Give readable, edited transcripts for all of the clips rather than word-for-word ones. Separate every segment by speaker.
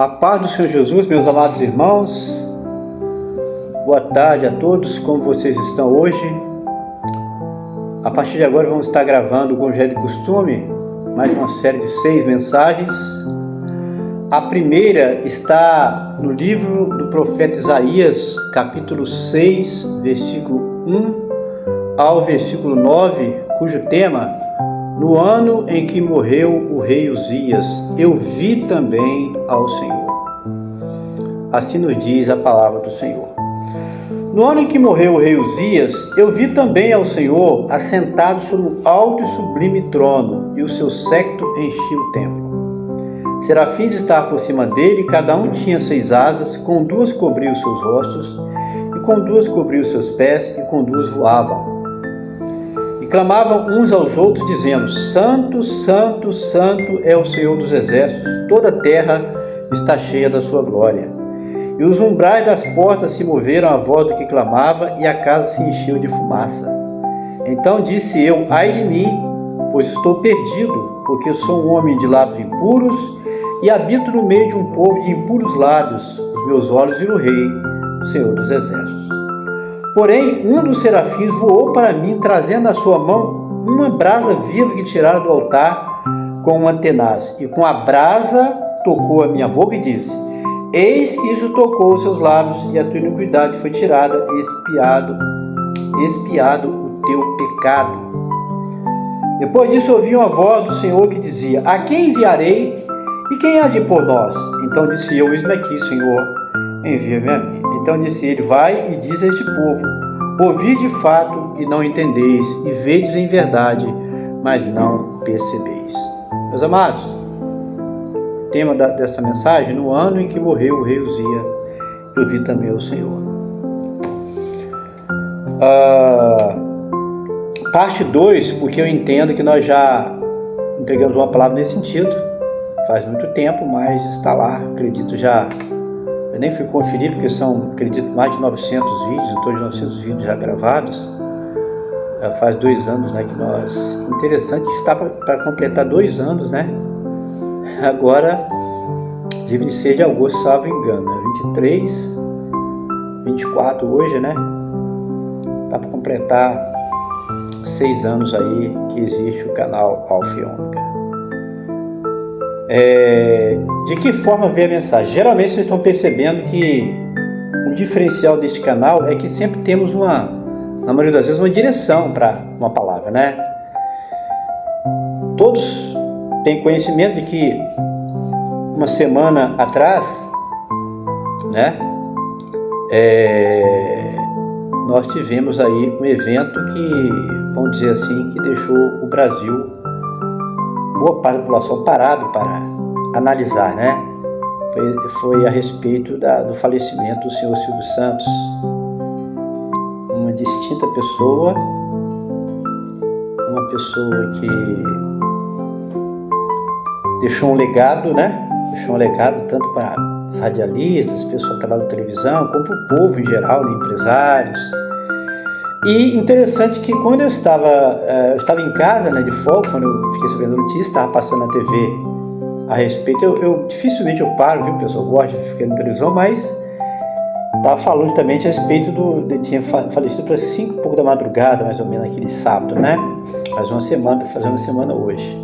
Speaker 1: A paz do Senhor Jesus, meus amados irmãos, boa tarde a todos, como vocês estão hoje? A partir de agora vamos estar gravando, como já é de costume, mais uma série de 6 mensagens. A primeira está no livro do profeta Isaías, capítulo 6, versículo 1 ao versículo 9, cujo tema: no ano em que morreu o rei Uzias, eu vi também ao Senhor. Assim nos diz a palavra do Senhor. No ano em que morreu o rei Uzias, eu vi também ao Senhor assentado sobre um alto e sublime trono, e o seu séquito enchia o templo. Serafins estavam por cima dele, e cada um tinha 6 asas, com 2 cobriam os seus rostos, e com 2 cobriam os seus pés, e com 2 voavam. E clamavam uns aos outros, dizendo: Santo, Santo, Santo é o Senhor dos exércitos, toda a terra está cheia da sua glória. E os umbrais das portas se moveram à voz do que clamava, e a casa se encheu de fumaça. Então disse eu: ai de mim, pois estou perdido, porque sou um homem de lábios impuros, e habito no meio de um povo de impuros lábios. Os meus olhos viram o Rei, o Senhor dos exércitos. Porém, um dos serafins voou para mim, trazendo na sua mão uma brasa viva que tirara do altar com uma tenaz. E com a brasa tocou a minha boca e disse: eis que isso tocou os seus lábios, e a tua iniquidade foi tirada, e expiado o teu pecado. Depois disso ouvi uma voz do Senhor que dizia: a quem enviarei, e quem há de ir por nós? Então disse eu: eis-me aqui, Senhor, envia-me a mim. Então disse ele: vai e diz a este povo: ouvi de fato e não entendeis, e vedes em verdade, mas não percebeis. Meus amados, o tema dessa mensagem: no ano em que morreu o rei Uzias, eu vi também o Senhor. Parte 2, porque eu entendo que nós já entregamos uma palavra nesse sentido, faz muito tempo, mas está lá, acredito já. Eu nem fui conferir, porque são, acredito, mais de 900 vídeos, em torno de 900 vídeos já gravados. Faz 2 anos, né, que nós... Interessante que está para completar 2 anos, né? Agora, dia 26 de agosto, salvo engano, né? 23, 24 hoje, né? Está para completar 6 anos aí que existe o canal Alfa e Ômega. De que forma vem a mensagem? Geralmente vocês estão percebendo que o diferencial deste canal é que sempre temos na maioria das vezes, uma direção para uma palavra, né? Todos têm conhecimento de que uma semana atrás, né, nós tivemos aí um evento que, vamos dizer assim, que deixou o Brasil, boa parte da população, parado para analisar, né? Foi a respeito do falecimento do senhor Silvio Santos, uma distinta pessoa, uma pessoa que deixou um legado, né? Deixou um legado tanto para radialistas, pessoas que trabalham na televisão, como para o povo em geral, né? Empresários. E interessante que quando eu estava em casa, né, de folga, quando eu fiquei sabendo da notícia, estava passando na TV a respeito, eu dificilmente eu paro, viu, pessoal? Eu gosto de ficar na televisão, mas estava falando justamente a respeito tinha falecido para 5 e pouco da madrugada, mais ou menos, naquele sábado, né? Faz uma semana, fazendo uma semana hoje.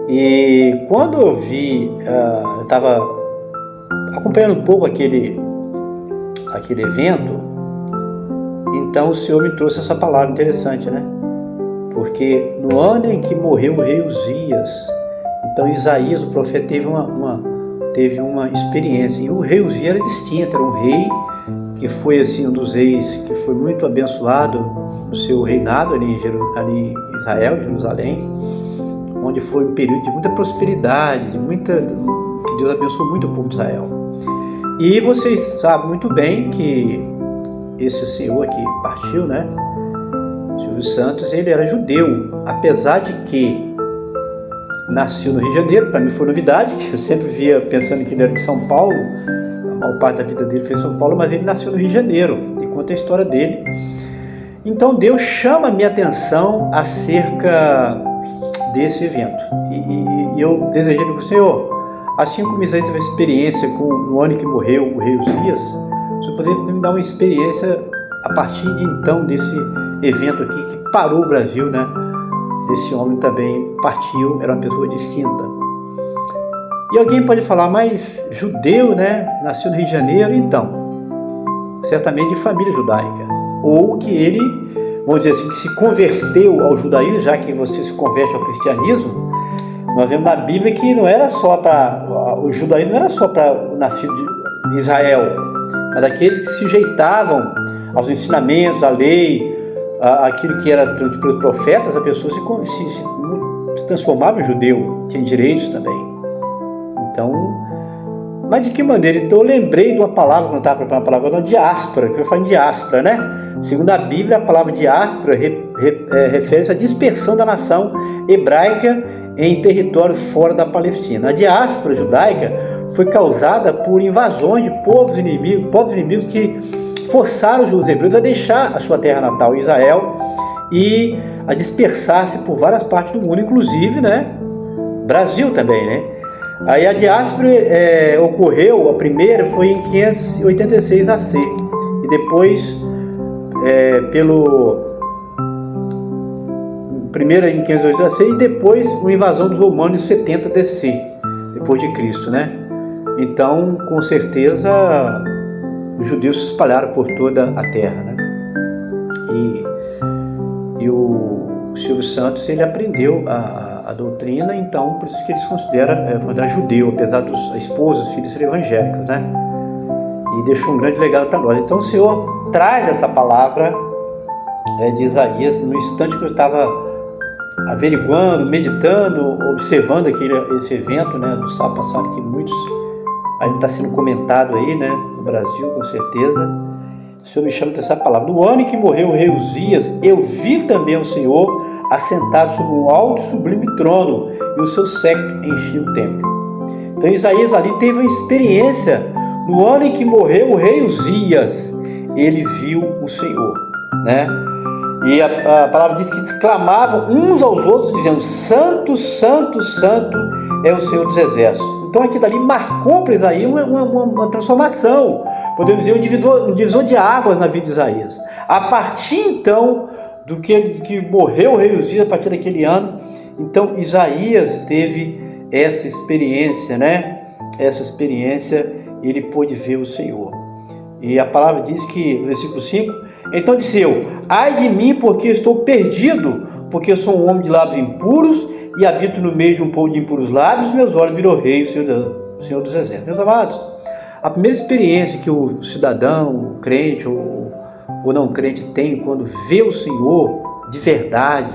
Speaker 1: E quando eu vi, eu estava acompanhando um pouco aquele evento. Então o Senhor me trouxe essa palavra interessante, né? Porque no ano em que morreu o rei Uzias, então Isaías, o profeta, teve uma experiência. E o rei Uzias era distinto, era um rei que foi assim, um dos reis que foi muito abençoado no seu reinado ali em Israel, Jerusalém, onde foi um período de muita prosperidade, que Deus abençoou muito o povo de Israel. E vocês sabem muito bem que esse senhor que partiu, né, Silvio Santos, ele era judeu, apesar de que nasceu no Rio de Janeiro. Para mim foi novidade, que eu sempre via pensando que ele era de São Paulo, a maior parte da vida dele foi em São Paulo, mas ele nasceu no Rio de Janeiro, e conta a história dele. Então Deus chama a minha atenção acerca desse evento, e eu desejei para o Senhor: assim como Isaías teve experiência no ano que morreu o rei Uzias, você poderia me dar uma experiência a partir de então, desse evento aqui que parou o Brasil, né? Esse homem também partiu, era uma pessoa distinta. E alguém pode falar, mas judeu, né? Nasceu no Rio de Janeiro, então, certamente de família judaica. Ou que ele, vamos dizer assim, que se converteu ao judaísmo, já que você se converte ao cristianismo. Nós vemos na Bíblia que não era só para, o judaísmo não era só para o nascido de Israel, mas aqueles que se sujeitavam aos ensinamentos, à lei, aquilo que era pelos profetas, a pessoa se transformava em judeu, tinha direitos também. Então, mas de que maneira? Então eu lembrei de uma palavra, quando eu estava preparando a palavra, uma diáspora, que eu falo em diáspora, né? Segundo a Bíblia, a palavra diáspora refere-se à dispersão da nação hebraica em território fora da Palestina. A diáspora judaica foi causada por invasões de povos inimigos que forçaram os hebreus a deixar a sua terra natal, Israel, e a dispersar-se por várias partes do mundo, inclusive, né, Brasil também, né? Aí a diáspora ocorreu, a primeira foi em 586 AC, e depois, primeira em 586 AC, e depois uma invasão dos romanos em 70 DC, depois de Cristo, né? Então, com certeza, os judeus se espalharam por toda a terra, né? E o Silvio Santos, ele aprendeu a doutrina, então por isso que eles consideram judeu, apesar dos esposos, filhos serem evangélicos, né? E deixou um grande legado para nós. Então o Senhor traz essa palavra de Isaías no instante que eu estava averiguando, meditando, observando esse evento, né, do sábado passado, que muitos ainda está sendo comentado aí, né, no Brasil, com certeza. O Senhor me chama dessa palavra. No ano em que morreu o rei Uzias, eu vi também o Senhor assentado sobre um alto e sublime trono, e o seu séquito enchia o templo. Então Isaías ali teve uma experiência. No ano em que morreu o rei Uzias, ele viu o Senhor, né? E a palavra diz que clamavam uns aos outros, dizendo: Santo, Santo, Santo é o Senhor dos Exércitos. Então aquilo dali marcou para Isaías uma transformação, podemos dizer, um divisor de águas na vida de Isaías. A partir então do que morreu o rei Uzias, a partir daquele ano, então Isaías teve essa experiência, né? Essa experiência, ele pôde ver o Senhor. E a palavra diz que, no versículo 5, então disse eu: ai de mim, porque estou perdido, porque eu sou um homem de lábios impuros e habito no meio de um povo de impuros lábios, meus olhos viram o rei, o Senhor dos Exércitos. Meus amados, a primeira experiência que o cidadão, o crente ou não crente tem quando vê o Senhor de verdade,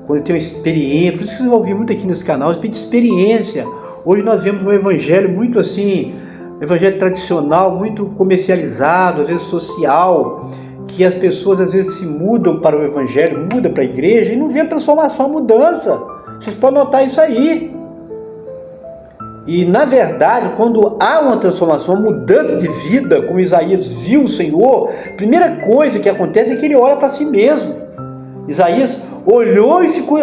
Speaker 1: quando tem uma experiência, por isso que eu ouvi muito aqui nesse canal, de experiência. Hoje nós vemos um evangelho muito assim, evangelho tradicional, muito comercializado, às vezes social, que as pessoas às vezes se mudam para o evangelho, mudam para a igreja e não vê a transformação, a mudança. Vocês podem notar isso aí. E na verdade, quando há uma transformação, uma mudança de vida, como Isaías viu o Senhor, a primeira coisa que acontece é que ele olha para si mesmo. Isaías olhou e ficou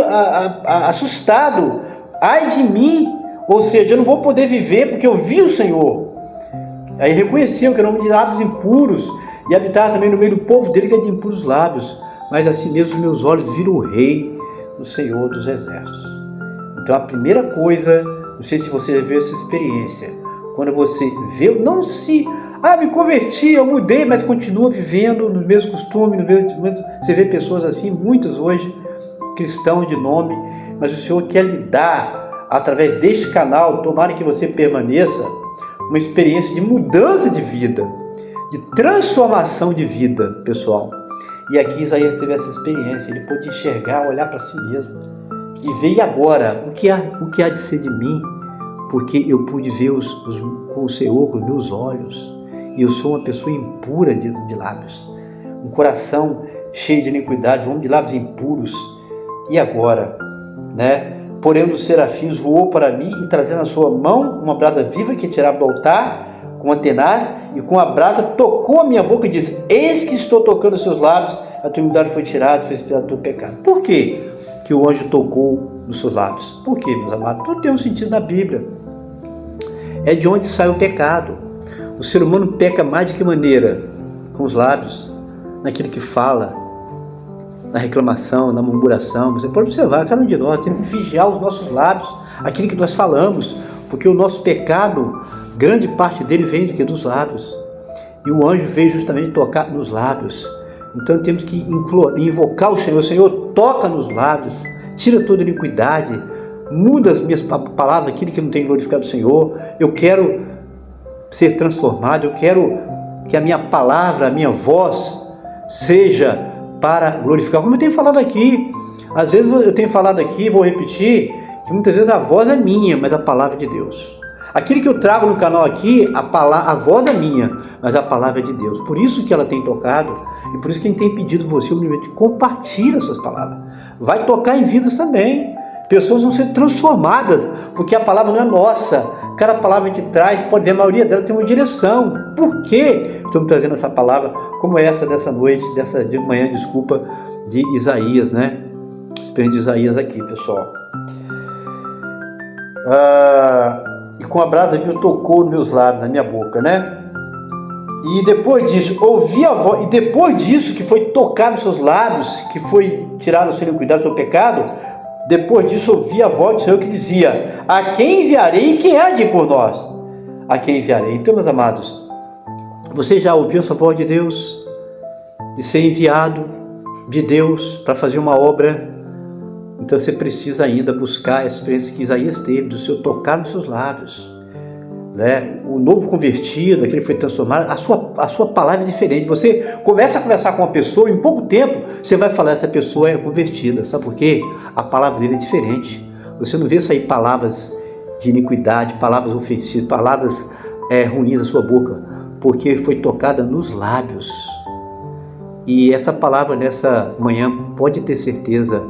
Speaker 1: assustado. Ai de mim, ou seja, eu não vou poder viver porque eu vi o Senhor. Aí reconheceu que era um homem de lábios impuros e habitava também no meio do povo dele que é de impuros lábios. Mas assim mesmo os meus olhos viram o Rei, o Senhor dos Exércitos. Então a primeira coisa, não sei se você vê essa experiência, quando você vê, não se, me converti, eu mudei, mas continua vivendo nos mesmos costumes, você vê pessoas assim, muitas hoje, cristãos de nome, mas o Senhor quer lhe dar, através deste canal, tomara que você permaneça, uma experiência de mudança de vida, de transformação de vida, pessoal. E aqui Isaías teve essa experiência, ele pôde enxergar, olhar para si mesmo e ver, e agora, o que há de ser de mim? Porque eu pude ver com o Senhor, com os meus olhos, e eu sou uma pessoa impura de lábios, um coração cheio de iniquidade, um homem de lábios impuros. E agora, né? Porém, um dos serafins voou para mim e trazendo na sua mão uma brasa viva que tirava do altar com a tenaz, e com a brasa tocou a minha boca e disse: eis que estou tocando os seus lábios, a tua imundade foi tirada, foi expirado o teu pecado. Por quê que o anjo tocou nos seus lábios? Por quê, meus amados? Tudo tem um sentido na Bíblia. é de onde sai o pecado. O ser humano peca mais de que maneira? Com os lábios, naquilo que fala, na reclamação, na murmuração. Você pode observar, cada um de nós temos que vigiar os nossos lábios, aquilo que nós falamos, porque o nosso pecado, grande parte dele vem dos lábios. E o anjo veio justamente tocar nos lábios. Então temos que invocar o Senhor, toca nos lábios, tira toda iniquidade, muda as minhas palavras, aquilo que não tem glorificado o Senhor. Eu quero ser transformado, eu quero que a minha palavra, a minha voz seja para glorificar. Como eu tenho falado aqui, às vezes eu tenho falado aqui, vou repetir, que muitas vezes a voz é minha, mas a palavra é de Deus. Aquilo que eu trago no canal aqui, a voz é minha, mas a palavra é de Deus. Por isso que ela tem tocado, e por isso que a gente tem pedido você, humildemente, compartilhe essas palavras. Vai tocar em vidas também. Pessoas vão ser transformadas, porque a palavra não é nossa. Cada palavra que a gente traz, pode ver, a maioria dela tem uma direção. Por que estamos trazendo essa palavra, como essa dessa noite, de manhã, desculpa, de Isaías, né? Experiência de Isaías aqui, pessoal. E com a brasa de Deus tocou nos meus lábios, na minha boca, né? E depois disso, ouvi a voz, e depois disso, que foi tocar nos seus lábios, que foi tirado o seu iniquidade, o seu pecado, depois disso, ouvi a voz do Senhor que dizia: a quem enviarei e quem há de ir por nós? A quem enviarei? Então, meus amados, você já ouviu essa voz de Deus? De ser enviado de Deus para fazer uma obra? Então você precisa ainda buscar a experiência que Isaías teve, do Senhor tocar nos seus lábios, né? O novo convertido, aquele que foi transformado, a sua palavra é diferente. Você começa a conversar com uma pessoa, em pouco tempo você vai falar: essa pessoa é convertida. Sabe por quê? A palavra dele é diferente. Você não vê sair palavras de iniquidade, palavras ofensivas, palavras ruins da sua boca, porque foi tocada nos lábios. E essa palavra nessa manhã, pode ter certeza,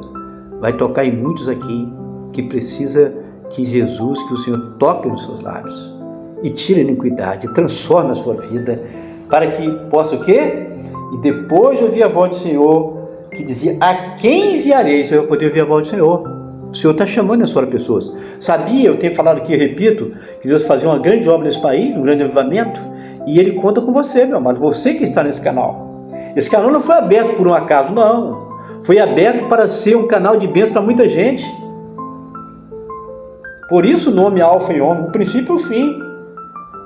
Speaker 1: vai tocar em muitos aqui que precisa que Jesus, que o Senhor toque nos seus lábios e tire a iniquidade, transforme a sua vida, para que possa o quê? E depois ouvir a voz do Senhor que dizia: a quem enviarei? Você vai poder ouvir a voz do Senhor. O Senhor está chamando as pessoas. Sabia, eu tenho falado aqui, eu repito, que Deus fazia uma grande obra nesse país, um grande avivamento, e Ele conta com você, meu amado, você que está nesse canal. Esse canal não foi aberto por um acaso, não. Foi aberto para ser um canal de bênção para muita gente. Por isso o nome Alfa e Ômega, o princípio e o fim.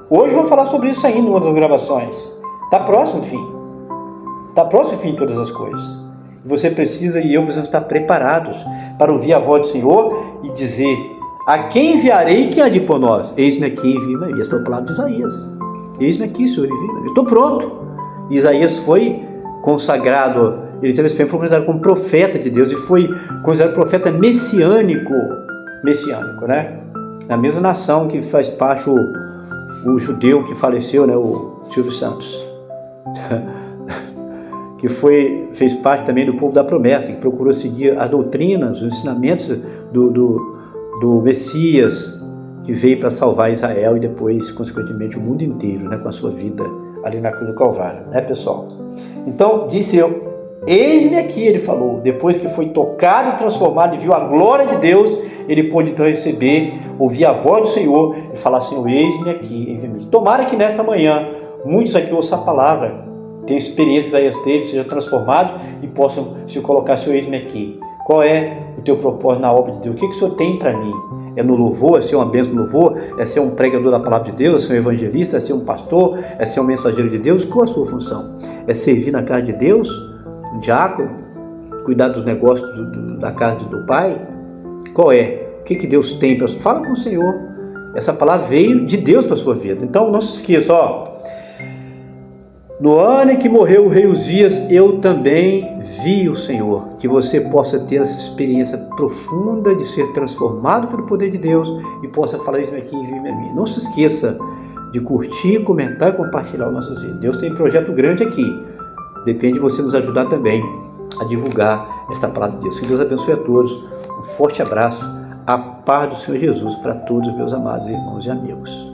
Speaker 1: Hoje eu vou falar sobre isso ainda em uma das gravações. Está próximo o fim. Está próximo o fim de todas as coisas. Você precisa e eu precisamos estar preparados para ouvir a voz do Senhor e dizer: a quem enviarei, quem há de ir por nós? Eis-me aqui, envia-me. Essa é a palavra de Isaías. Eis-me aqui, Senhor, envia-me. Estou pronto. E Isaías foi consagrado, ele teve esse foi considerado como profeta de Deus e foi considerado profeta messiânico, né? Na mesma nação que faz parte o judeu que faleceu, né? O Silvio Santos, que fez parte também do povo da promessa, que procurou seguir as doutrinas, os ensinamentos do Messias, que veio para salvar Israel e depois, consequentemente, o mundo inteiro, né? Com a sua vida ali na cruz do Calvário, né, pessoal? Então, disse eu: eis-me aqui, ele falou. Depois que foi tocado e transformado e viu a glória de Deus, ele pôde então ouvir a voz do Senhor e falar: Senhor, eis-me aqui, envia-me. Tomara que nesta manhã muitos aqui ouçam a palavra, tenham experiências, Isaías teve, sejam transformados e possam se colocar: Senhor, eis-me aqui. Qual é o teu propósito na obra de Deus? O que o Senhor tem para mim? É no louvor? É ser uma bênção no louvor? É ser um pregador da palavra de Deus? É ser um evangelista? É ser um pastor? É ser um mensageiro de Deus? Qual a sua função? É servir na casa de Deus? Um diácono? Cuidar dos negócios da casa do Pai? Qual é? O que Deus tem para você? Fala com o Senhor. Essa palavra veio de Deus para a sua vida. Então não se esqueça, no ano em que morreu o rei Uzias, eu também vi o Senhor. Que você possa ter essa experiência profunda de ser transformado pelo poder de Deus e possa falar: isso aqui, envie-me a mim. Não se esqueça de curtir, comentar e compartilhar o nosso vídeo. Deus tem um projeto grande aqui. Depende de você nos ajudar também a divulgar esta palavra de Deus. Que Deus abençoe a todos. Um forte abraço. A paz do Senhor Jesus para todos os meus amados irmãos e amigos.